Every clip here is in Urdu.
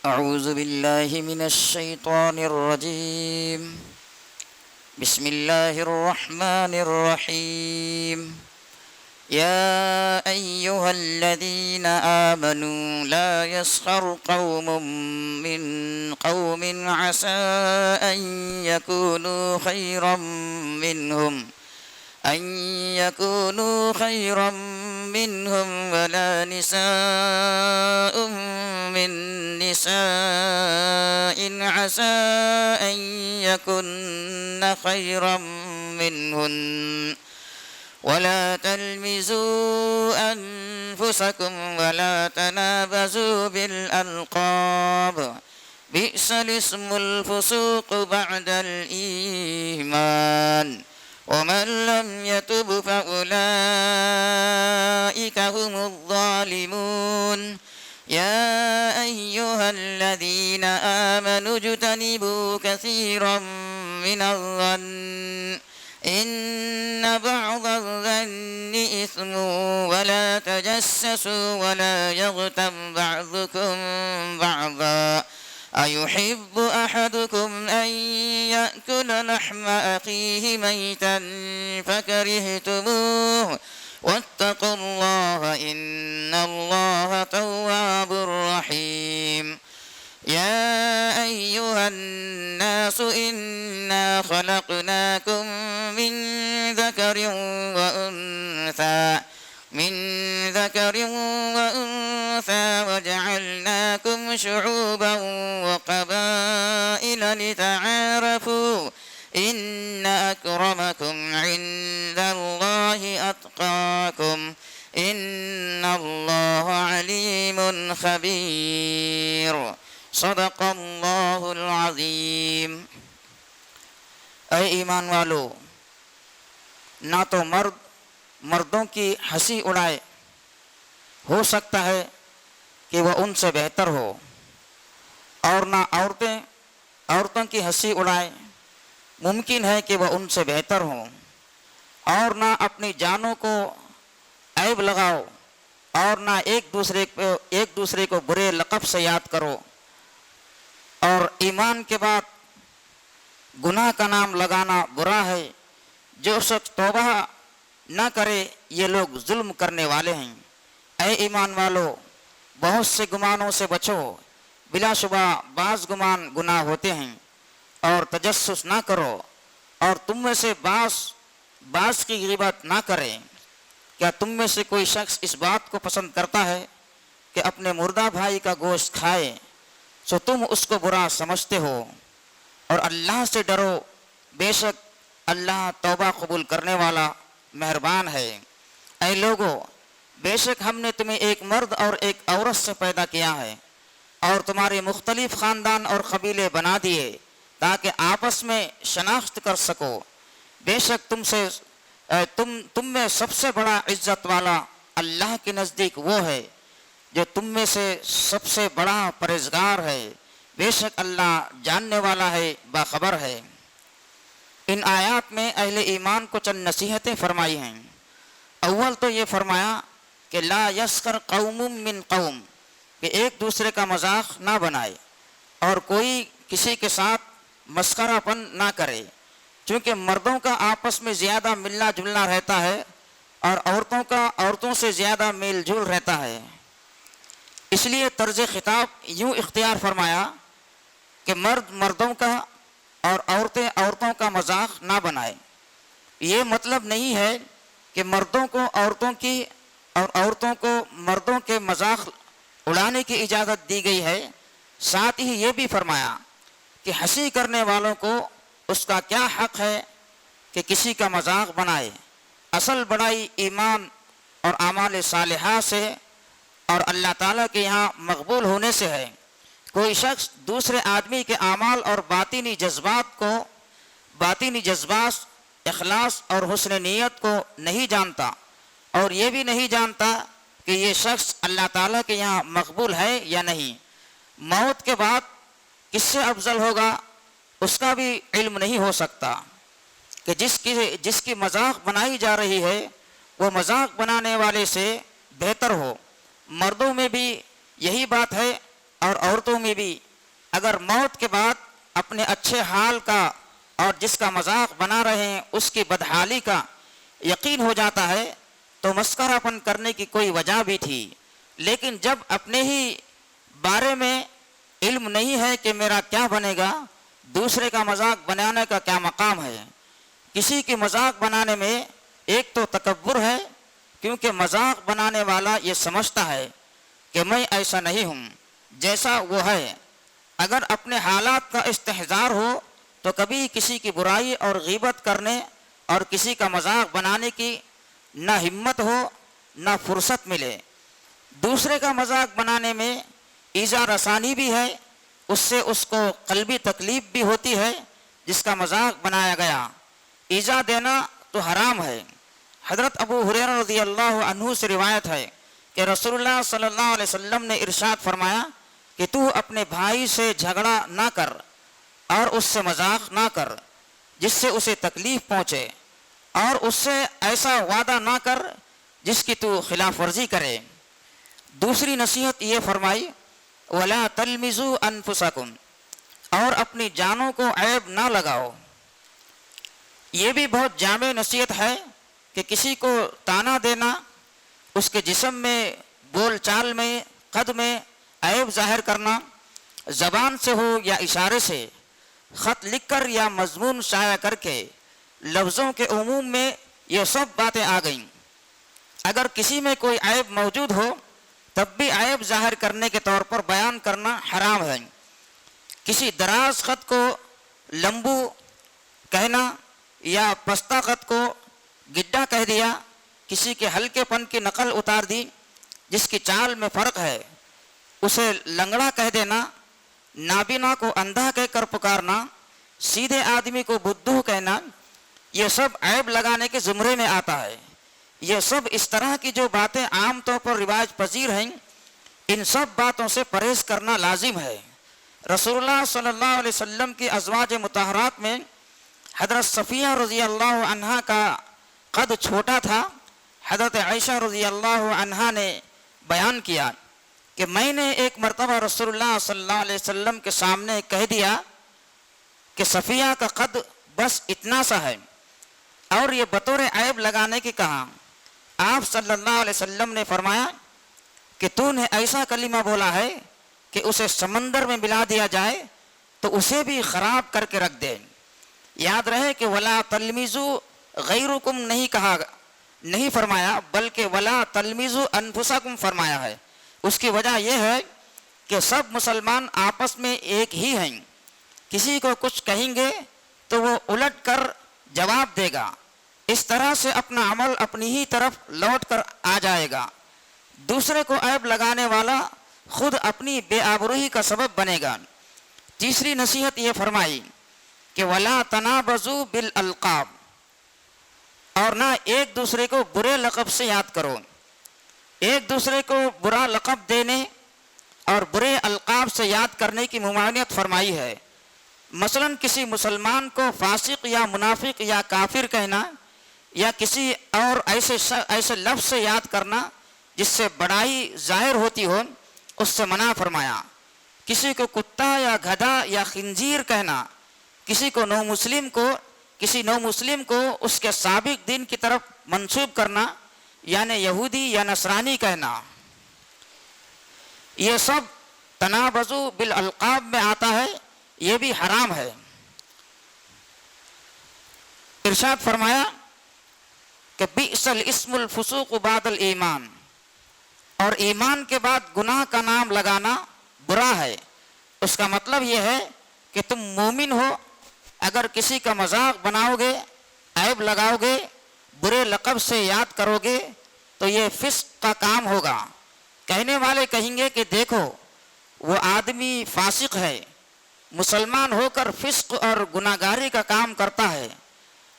أعوذ بالله من الشيطان الرجيم. بسم الله الرحمن الرحيم. يا أيها الذين آمنوا لا يسخر قوم من قوم عسى أن يكونوا خيرا منهم ولا نساء من نساء عسى أن يكن خيرا منهن ولا تلمزوا أنفسكم ولا تنابزوا بالألقاب بئس الاسم الفسوق بعد الإيمان ومن لم يتب فأولئك هم الظالمون. يا أيها الذين آمنوا اجتنبوا كثيرا من الظن إن بعض الظن إثم ولا تجسسوا ولا يغتب بعضكم بعضا أيحب أحدكم أن يأكل لحم أخيه ميتا فكرهتموه واتقوا الله إن الله تواب رحيم. يا أيها الناس إنا خلقناكم من ذكر وأنثى وجعلناكم شعوبا وقبائل لتعارفوا إن أكرمكم عند الله أتقاكم إن الله عليم خبير. صدق اللہ العظیم. اے ایمان والو، نہ تو مرد مردوں کی ہنسی اڑائے، ہو سکتا ہے کہ وہ ان سے بہتر ہو، اور نہ عورتیں عورتوں کی ہنسی اڑائے، ممکن ہے کہ وہ ان سے بہتر ہوں، اور نہ اپنی جانوں کو عیب لگاؤ، اور نہ ایک دوسرے کو برے لقب سے یاد کرو، اور ایمان کے بعد گناہ کا نام لگانا برا ہے. جو شخص توبہ نہ کرے یہ لوگ ظلم کرنے والے ہیں. اے ایمان والو، بہت سے گمانوں سے بچو، بلا شبہ بعض گمان گناہ ہوتے ہیں، اور تجسس نہ کرو، اور تم میں سے بعض کی غیبت نہ کرے. کیا تم میں سے کوئی شخص اس بات کو پسند کرتا ہے کہ اپنے مردہ بھائی کا گوشت کھائے؟ سو تم اس کو برا سمجھتے ہو، اور اللہ سے ڈرو، بے شک اللہ توبہ قبول کرنے والا مہربان ہے. اے لوگو، بے شک ہم نے تمہیں ایک مرد اور ایک عورت سے پیدا کیا ہے، اور تمہارے مختلف خاندان اور قبیلے بنا دیے تاکہ آپس میں شناخت کر سکو. بے شک تم میں سب سے بڑا عزت والا اللہ کے نزدیک وہ ہے جو تم میں سے سب سے بڑا پرہیزگار ہے. بے شک اللہ جاننے والا ہے، باخبر ہے. ان آیات میں اہل ایمان کو چند نصیحتیں فرمائی ہیں. اول تو یہ فرمایا کہ لا یسخر قوم من قوم، کہ ایک دوسرے کا مذاق نہ بنائے اور کوئی کسی کے ساتھ مسخرہ پن نہ کرے، چونکہ مردوں کا آپس میں زیادہ ملنا جلنا رہتا ہے اور عورتوں کا عورتوں سے زیادہ میل جول رہتا ہے. اس لیے طرز خطاب یوں اختیار فرمایا کہ مرد مردوں کا اور عورتیں عورتوں کا مذاق نہ بنائے. یہ مطلب نہیں ہے کہ مردوں کو عورتوں کی اور عورتوں کو مردوں کے مذاق اڑانے کی اجازت دی گئی ہے. ساتھ ہی یہ بھی فرمایا کہ ہنسی کرنے والوں کو اس کا کیا حق ہے کہ کسی کا مذاق بنائے. اصل بڑائی ایمان اور اعمال صالحہ سے اور اللہ تعالیٰ کے یہاں مقبول ہونے سے ہے. کوئی شخص دوسرے آدمی کے اعمال اور باطنی جذبات، اخلاص اور حسن نیت کو نہیں جانتا، اور یہ بھی نہیں جانتا کہ یہ شخص اللہ تعالیٰ کے یہاں مقبول ہے یا نہیں. موت کے بعد کس سے افضل ہوگا اس کا بھی علم نہیں ہو سکتا. کہ جس کی مذاق بنائی جا رہی ہے وہ مذاق بنانے والے سے بہتر ہو. مردوں میں بھی یہی بات ہے اور عورتوں میں بھی اگر موت کے بعد اپنے اچھے حال کا اور جس کا مذاق بنا رہے ہیں اس کی بدحالی کا یقین ہو جاتا ہے تو مسخرہ پن کرنے کی کوئی وجہ بھی تھی، لیکن جب اپنے ہی بارے میں علم نہیں ہے کہ میرا کیا بنے گا، دوسرے کا مذاق بنانے کا کیا مقام ہے۔ کسی کی مذاق بنانے میں ایک تو تکبر ہے، کیونکہ مذاق بنانے والا یہ سمجھتا ہے کہ میں ایسا نہیں ہوں جیسا وہ ہے۔ اگر اپنے حالات کا استحضار ہو تو کبھی کسی کی برائی اور غیبت کرنے اور کسی کا مذاق بنانے کی نہ ہمت ہو نہ فرصت ملے۔ دوسرے کا مذاق بنانے میں ایذا رسانی بھی ہے، اس سے اس کو قلبی تکلیف بھی ہوتی ہے جس کا مذاق بنایا گیا۔ ایذا دینا تو حرام ہے۔ حضرت ابو ہریرہ رضی اللہ عنہ سے روایت ہے کہ رسول اللہ صلی اللہ علیہ وسلم نے ارشاد فرمایا کہ تو اپنے بھائی سے جھگڑا نہ کر اور اس سے مذاق نہ کر جس سے اسے تکلیف پہنچے، اور اس سے ایسا وعدہ نہ کر جس کی تو خلاف ورزی کرے۔ دوسری نصیحت یہ فرمائی وَلَا تَلْمِزُوا أَنفُسَكُمْ، اور اپنی جانوں کو عیب نہ لگاؤ۔ یہ بھی بہت جامع نصیحت ہے کہ کسی کو تانا دینا، اس کے جسم میں، بول چال میں، قد میں عیب ظاہر کرنا، زبان سے ہو یا اشارے سے، خط لکھ کر یا مضمون شائع کر کے، لفظوں کے عموم میں یہ سب باتیں آ گئیں۔ اگر کسی میں کوئی عیب موجود ہو تب بھی عیب ظاہر کرنے کے طور پر بیان کرنا حرام ہے۔ کسی دراز خط کو لمبو کہنا یا پستہ خط کو گڈھا کہہ دیا، کسی کے ہلکے پن کی نقل اتار دی جس کی چال میں فرق ہے، اسے لنگڑا کہہ دینا، نابینا کو اندھا کہہ کر پکارنا، سیدھے آدمی کو بدھو کہنا، یہ سب عیب لگانے کے زمرے میں آتا ہے۔ یہ سب اس طرح کی جو باتیں عام طور پر رواج پذیر ہیں، ان سب باتوں سے پرہیز کرنا لازم ہے۔ رسول اللہ صلی اللہ علیہ وسلم کی ازواج مطہرات میں حضرت صفیہ رضی اللہ عنہا کا قد چھوٹا تھا۔ حضرت عائشہ رضی اللہ عنہا نے بیان کیا کہ میں نے ایک مرتبہ رسول اللہ صلی اللہ علیہ وسلم کے سامنے کہہ دیا کہ صفیہ کا قد بس اتنا سا ہے، اور یہ بطور عیب لگانے کی کہا۔ آپ صلی اللہ علیہ وسلم نے فرمایا کہ تو نے ایسا کلمہ بولا ہے کہ اسے سمندر میں ملا دیا جائے تو اسے بھی خراب کر کے رکھ دے۔ یاد رہے کہ ولا تلمیزو غیرکم نہیں کہا، نہیں فرمایا، بلکہ ولا تلمیزو انفسکم فرمایا ہے۔ اس کی وجہ یہ ہے کہ سب مسلمان آپس میں ایک ہی ہیں، کسی کو کچھ کہیں گے تو وہ الٹ کر جواب دے گا، اس طرح سے اپنا عمل اپنی ہی طرف لوٹ کر آ جائے گا۔ دوسرے کو عیب لگانے والا خود اپنی بے آبروئی کا سبب بنے گا۔ تیسری نصیحت یہ فرمائی کہ وَلَا تَنَابَزُوا بِالْأَلْقَابِ، اور نہ ایک دوسرے کو برے لقب سے یاد کرو۔ ایک دوسرے کو برا لقب دینے اور برے القاب سے یاد کرنے کی ممانعت فرمائی ہے۔ مثلا کسی مسلمان کو فاسق یا منافق یا کافر کہنا یا کسی اور ایسے لفظ سے یاد کرنا جس سے بڑائی ظاہر ہوتی ہو، اس سے منع فرمایا۔ کسی کو کتا یا گدھا یا خنزیر کہنا، کسی نو مسلم کو اس کے سابق دین کی طرف منسوب کرنا یعنی یہودی یا نصرانی کہنا، یہ سب تنابزو بالالقاب میں آتا ہے، یہ بھی حرام ہے۔ ارشاد فرمایا کہ بئس الاسم الفسوق بعد الایمان، اور ایمان کے بعد گناہ کا نام لگانا برا ہے۔ اس کا مطلب یہ ہے کہ تم مومن ہو، اگر کسی کا مذاق بناؤ گے، عیب لگاؤ گے، برے لقب سے یاد کرو گے تو یہ فسق کا کام ہوگا۔ کہنے والے کہیں گے کہ دیکھو وہ آدمی فاسق ہے، مسلمان ہو کر فسق اور گناہگاری کا کام کرتا ہے۔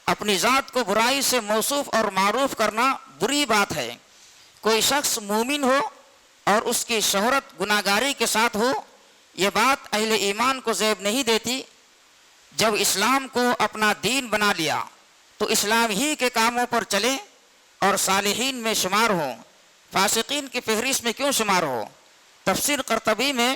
اپنی ذات کو برائی سے موصوف اور معروف کرنا بری بات ہے۔ کوئی شخص مومن ہو اور اس کی شہرت گناہگاری کے ساتھ ہو، یہ بات اہل ایمان کو زیب نہیں دیتی۔ جب اسلام کو اپنا دین بنا لیا تو اسلام ہی کے کاموں پر چلے اور صالحین میں شمار ہو، فاسقین کی فہرست میں کیوں شمار ہو؟ تفسیر قرطبی میں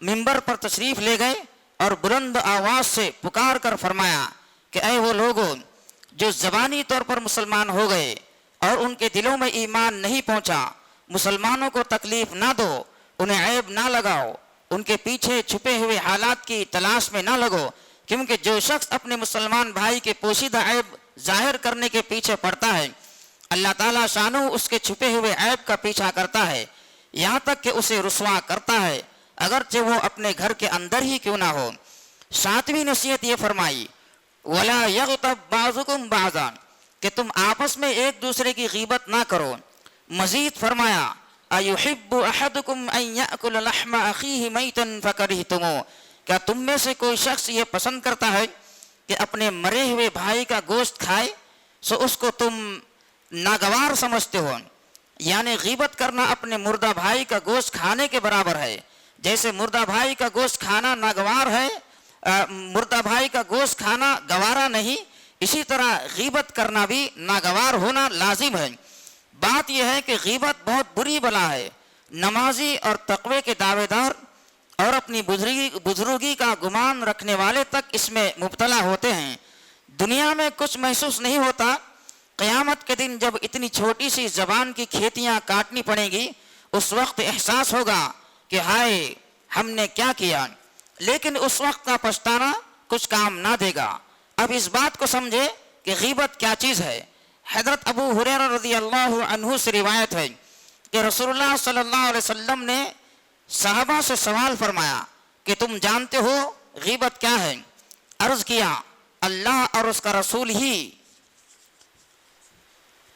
منبر پر تشریف لے گئے اور بلند آواز سے پکار کر فرمایا کہ اے وہ لوگوں جو زبانی طور پر مسلمان ہو گئے اور ان کے دلوں میں ایمان نہیں پہنچا، مسلمانوں کو تکلیف نہ دو، انہیں عیب نہ لگاؤ، ان کے پیچھے چھپے ہوئے حالات کی تلاش میں نہ لگو، کیونکہ جو شخص اپنے مسلمان بھائی کے پوشیدہ عیب ظاہر کرنے کے پیچھے پڑتا ہے، اللہ تعالیٰ شانو اس کے چھپے ہوئے عیب کا پیچھا کرتا ہے، یہاں تک کہ اسے رسوا کرتا ہے، اگرچہ وہ اپنے گھر کے اندر ہی کیوں نہ ہو۔ ساتویں نصیحت یہ فرمائی وَلَا يَغْتَبْ بَعْضُكُمْ بَعْضًا، کہ تم آپس میں ایک دوسرے کی غیبت نہ کرو۔ مزید فرمایا أَيُحِبُّ أَحَدُكُمْ أَن يَأْكُلَ لَحْمَ أَخِيهِ مَيْتًا فَكَرِهْتُمُوهُ، کیا تم میں سے کوئی شخص یہ پسند کرتا ہے کہ اپنے مرے ہوئے بھائی کا گوشت کھائے سو اس کو تم ناگوار سمجھتے ہو؟ یعنی غیبت کرنا اپنے مردہ بھائی کا گوشت کھانے کے برابر ہے، جیسے مردہ بھائی کا گوشت کھانا ناگوار ہے، مردہ بھائی کا گوشت کھانا گوارا نہیں، اسی طرح غیبت کرنا بھی ناگوار ہونا لازم ہے۔ بات یہ ہے کہ غیبت بہت بری بلا ہے، نمازی اور تقوی کے دعوے دار اور اپنی بزرگی کا گمان رکھنے والے تک اس میں مبتلا ہوتے ہیں۔ دنیا میں کچھ محسوس نہیں ہوتا، قیامت کے دن جب اتنی چھوٹی سی زبان کی کھیتیاں کاٹنی پڑیں گی اس وقت احساس ہوگا کہ ہائے ہم نے کیا کیا، لیکن اس وقت کا پچھتانا کچھ کام نہ دے گا۔ اب اس بات کو سمجھے کہ غیبت کیا چیز ہے۔ حضرت ابو ہریرہ رضی اللہ عنہ سے روایت ہے کہ رسول اللہ صلی اللہ علیہ وسلم نے صحابہ سے سوال فرمایا کہ تم جانتے ہو غیبت کیا ہے؟ عرض کیا اللہ اور اس کا رسول ہی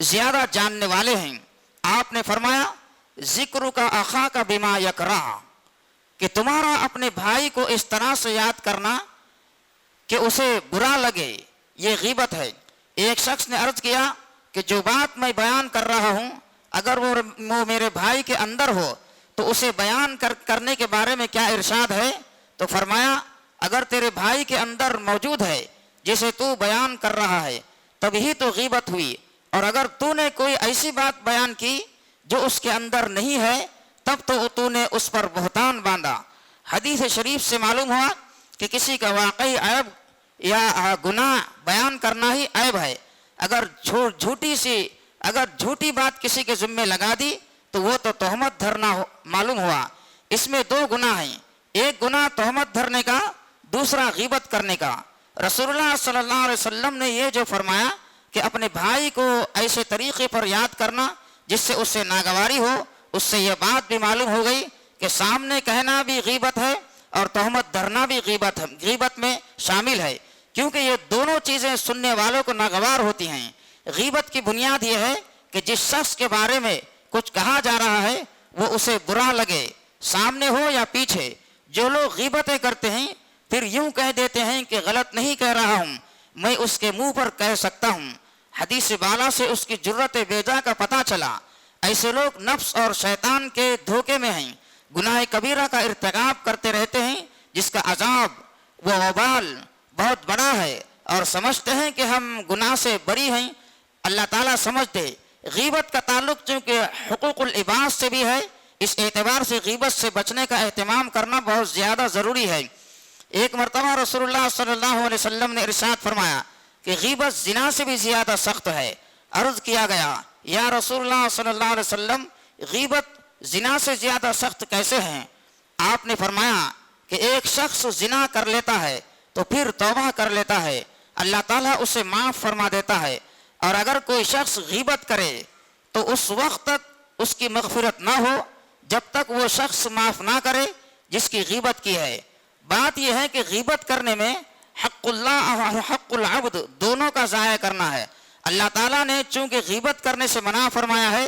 زیادہ جاننے والے ہیں۔ آپ نے فرمایا ذکر کا اخا کا بما یکرہ، کہ تمہارا اپنے بھائی کو اس طرح سے یاد کرنا کہ اسے برا لگے، یہ غیبت ہے۔ ایک شخص نے عرض کیا کہ جو بات میں بیان کر رہا ہوں اگر وہ میرے بھائی کے اندر ہو تو اسے بیان کرنے کے بارے میں کیا ارشاد ہے؟ تو فرمایا اگر تیرے بھائی کے اندر موجود ہے جسے تو بیان کر رہا ہے تبھی تو غیبت ہوئی، اور اگر تو نے کوئی ایسی بات بیان کی جو اس کے اندر نہیں ہے تب تو نے اس پر بہتان باندھا۔ حدیث شریف سے معلوم ہوا کہ کسی کا واقعی عیب یا گناہ بیان کرنا ہی عیب ہے۔ اگر جھوٹی بات کسی کے ذمے لگا دی تو وہ تو تہمت دھرنا معلوم ہوا۔ اس میں دو گناہ ہیں، ایک گناہ تہمت دھرنے کا، دوسرا غیبت کرنے کا۔ رسول اللہ صلی اللہ علیہ وسلم نے یہ جو فرمایا کہ اپنے بھائی کو ایسے طریقے پر یاد کرنا جس سے اس سے ناگواری ہو، اس سے یہ بات بھی معلوم ہو گئی کہ سامنے کہنا بھی غیبت ہے اور تہمت دھرنا بھی غیبت میں شامل ہے، کیونکہ یہ دونوں چیزیں سننے والوں کو ناگوار ہوتی ہیں۔ غیبت کی بنیاد یہ ہے کہ جس شخص کے بارے میں کچھ کہا جا رہا ہے وہ اسے برا لگے، سامنے ہو یا پیچھے۔ جو لوگ غیبتیں کرتے ہیں پھر یوں کہہ دیتے ہیں کہ غلط نہیں کہہ رہا ہوں، میں اس کے منہ پر کہہ سکتا ہوں۔ حدیث بالا سے اس کی جرت بیجا کا پتہ چلا۔ ایسے لوگ نفس اور شیطان کے دھوکے میں ہیں، گناہ کبیرہ کا ارتکاب کرتے رہتے ہیں جس کا عذاب و وبال بہت بڑا ہے، اور سمجھتے ہیں کہ ہم گناہ سے بری ہیں۔ اللہ تعالیٰ سمجھتے غیبت کا تعلق چونکہ حقوق العباد سے بھی ہے، اس اعتبار سے غیبت سے بچنے کا اہتمام کرنا بہت زیادہ ضروری ہے۔ ایک مرتبہ رسول اللہ صلی اللہ علیہ وسلم نے ارشاد فرمایا کہ غیبت زنا سے بھی زیادہ سخت ہے۔ عرض کیا گیا یا رسول اللہ صلی اللہ علیہ وسلم غیبت زنا سے زیادہ سخت کیسے ہیں؟ آپ نے فرمایا کہ ایک شخص زنا کر لیتا ہے تو پھر توبہ کر لیتا ہے، اللہ تعالیٰ اسے معاف فرما دیتا ہے، اور اگر کوئی شخص غیبت کرے تو اس وقت تک اس کی مغفرت نہ ہو جب تک وہ شخص معاف نہ کرے جس کی غیبت کی ہے۔ بات یہ ہے کہ غیبت کرنے میں حق اللہ اور حق العبد دونوں کا ضائع کرنا ہے۔ اللہ تعالیٰ نے چونکہ غیبت کرنے سے منع فرمایا ہے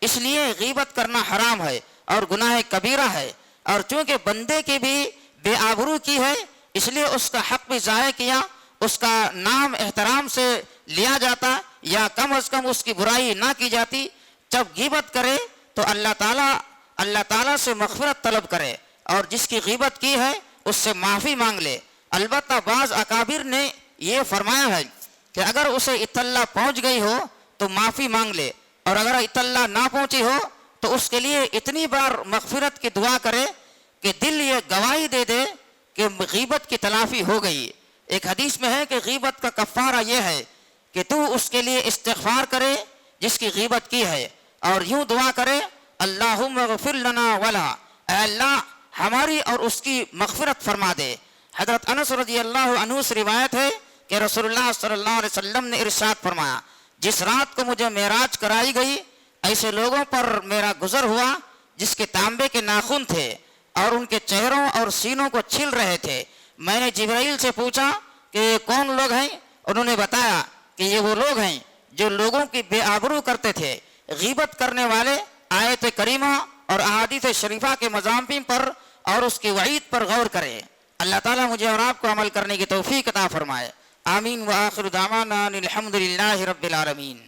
اس لیے غیبت کرنا حرام ہے اور گناہ کبیرہ ہے، اور چونکہ بندے کی بھی بے آبرو کی ہے اس لیے اس کا حق بھی ضائع کیا، اس کا نام احترام سے لیا جاتا یا کم از کم اس کی برائی نہ کی جاتی۔ جب غیبت کرے تو اللہ تعالیٰ سے مغفرت طلب کرے، اور جس کی غیبت کی ہے اس سے معافی مانگ لے۔ البتہ بعض اکابر نے یہ فرمایا ہے کہ اگر اسے اطلاع پہنچ گئی ہو تو معافی مانگ لے، اور اگر اطلاع نہ پہنچی ہو تو اس کے لیے اتنی بار مغفرت کی دعا کرے کہ دل یہ گواہی دے دے کہ غیبت کی تلافی ہو گئی. ایک حدیث میں ہے کہ غیبت کا کفارہ یہ ہے کہ تو اس کے لیے استغفار کرے جس کی غیبت کی ہے, اور یوں دعا کرے اللہم اغفر لنا ولا, اے اللہ ہماری اور اس کی مغفرت فرما دے. حضرت انس رضی اللہ عنہ سے روایت ہے کہ رسول اللہ صلی اللہ علیہ وسلم نے ارشاد فرمایا, جس رات کو مجھے معراج کرائی گئی ایسے لوگوں پر میرا گزر ہوا جس کے تانبے کے ناخن تھے اور ان کے چہروں اور سینوں کو چھل رہے تھے. میں نے جبرائیل سے پوچھا کہ یہ کون لوگ ہیں؟ انہوں نے بتایا کہ یہ وہ لوگ ہیں جو لوگوں کی بے آبرو کرتے تھے. غیبت کرنے والے آیت کریمہ اور احادیث شریفہ کے مضامین پر اور اس کی وعید پر غور کرے. اللہ تعالیٰ مجھے اور آپ کو عمل کرنے کی توفیق عطا فرمائے. آمین. وآخر دعوانا الحمد للہ رب العالمین.